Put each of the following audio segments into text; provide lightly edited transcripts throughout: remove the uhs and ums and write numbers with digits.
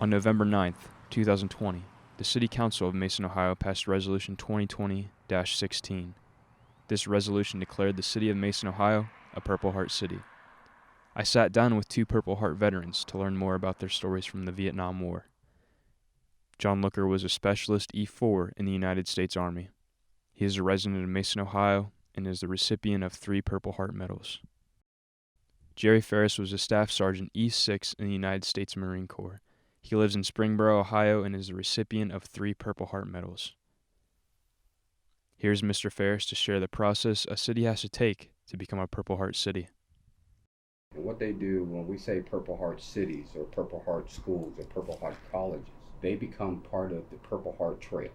On November 9th, 2020, the City Council of Mason, Ohio passed Resolution 2020-16. This resolution declared the City of Mason, Ohio, a Purple Heart City. I sat down with 2 Purple Heart veterans to learn more about their stories from the Vietnam War. John Looker was a Specialist E4 in the United States Army. He is a resident of Mason, Ohio, and is the recipient of 3 Purple Heart medals. Jerry Ferris was a Staff Sergeant E6 in the United States Marine Corps. He lives in Springboro, Ohio, and is the recipient of 3 Purple Heart medals. Here's Mr. Ferris to share the process a city has to take to become a Purple Heart City. And what they do when we say Purple Heart cities or Purple Heart schools or Purple Heart colleges, they become part of the Purple Heart Trail.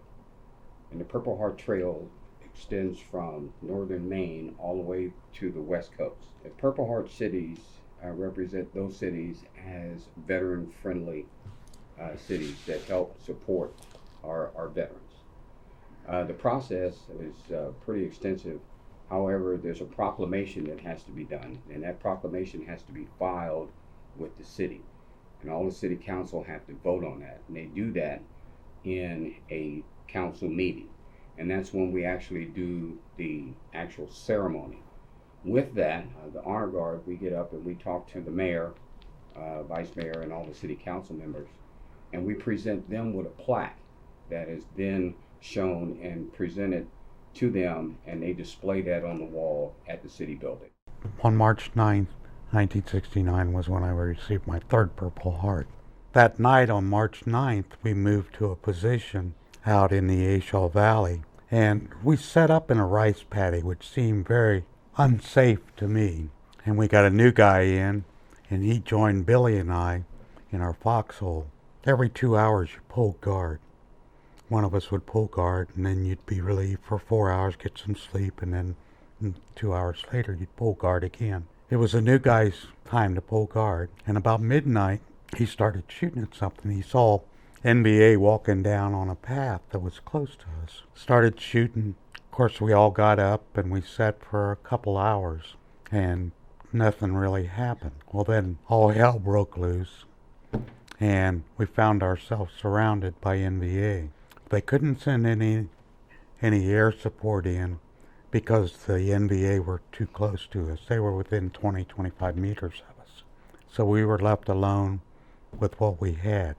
And the Purple Heart Trail extends from northern Maine all the way to the west coast. The Purple Heart cities represent those cities as veteran-friendly cities that help support our veterans. The process is pretty extensive. However, there's a proclamation that has to be done, and that proclamation has to be filed with the city. And all the city council have to vote on that. And they do that in a council meeting. And that's when we actually do the actual ceremony. With that, the honor guard, we get up and we talk to the mayor, vice mayor, and all the city council members. And we present them with a plaque that is then shown and presented to them, and they display that on the wall at the city building. On March 9th, 1969 was when I received my 3rd Purple Heart. That night on March 9th, we moved to a position out in the Ashall Valley, and we set up in a rice paddy, which seemed very unsafe to me. And we got a new guy in, and he joined Billy and I in our foxhole. Every 2 hours you pulled guard. One of us would pull guard, and then you'd be relieved for 4 hours, get some sleep, and then 2 hours later you'd pull guard again. It was a new guy's time to pull guard, and about midnight he started shooting at something. He saw NVA walking down on a path that was close to us. Started shooting. Of course, we all got up and we sat for a couple hours, and nothing really happened. Well, then all hell broke loose, and we found ourselves surrounded by NVA. They couldn't send any air support in because the NVA were too close to us. They were within 20-25 meters of us. So we were left alone with what we had.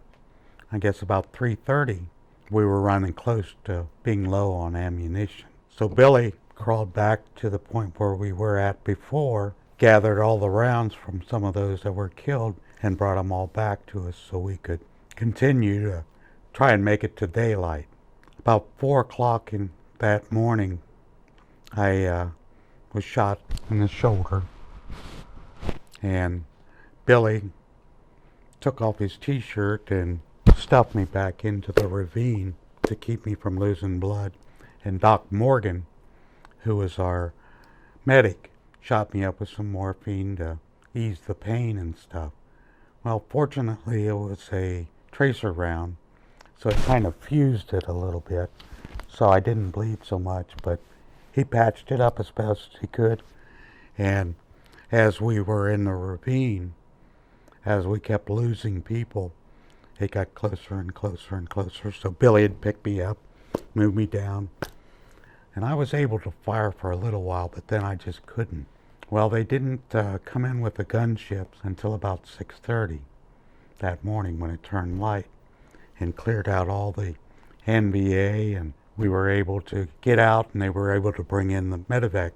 I guess about 3:30, we were running close to being low on ammunition. So Billy crawled back to the point where we were at before, gathered all the rounds from some of those that were killed, and brought them all back to us so we could continue to try and make it to daylight. About 4 o'clock in that morning, I was shot in the shoulder, and Billy took off his t-shirt and stuffed me back into the ravine to keep me from losing blood. And Doc Morgan, who was our medic, shot me up with some morphine to ease the pain and stuff. Well, fortunately, it was a tracer round, so it kind of fused it a little bit, so I didn't bleed so much, but he patched it up as best as he could. And as we were in the ravine, as we kept losing people, it got closer and closer and closer. So Billy had picked me up, moved me down, and I was able to fire for a little while, but then I just couldn't. Well, they didn't come in with the gunships until about 6:30 that morning when it turned light and cleared out all the NVA, and we were able to get out, and they were able to bring in the medevac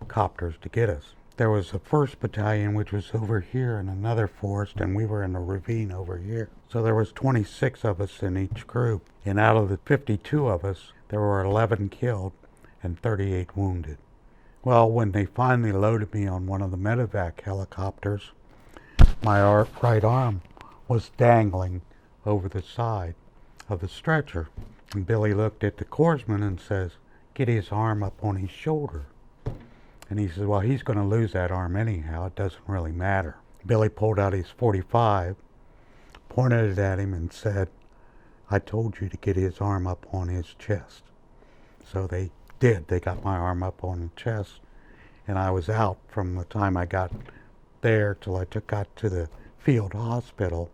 copters to get us. There was a 1st Battalion, which was over here in another forest, and we were in a ravine over here. So there was 26 of us in each group, and out of the 52 of us, there were 11 killed and 38 wounded. Well, when they finally loaded me on one of the medevac helicopters, my right arm was dangling over the side of the stretcher. And Billy looked at the corpsman and says, "Get his arm up on his shoulder." And he says, "Well, he's going to lose that arm anyhow. It doesn't really matter." Billy pulled out his .45, pointed it at him, and said, "I told you to get his arm up on his chest." So they did. They got my arm up on the chest, and I was out from the time I got there till I got to the field hospital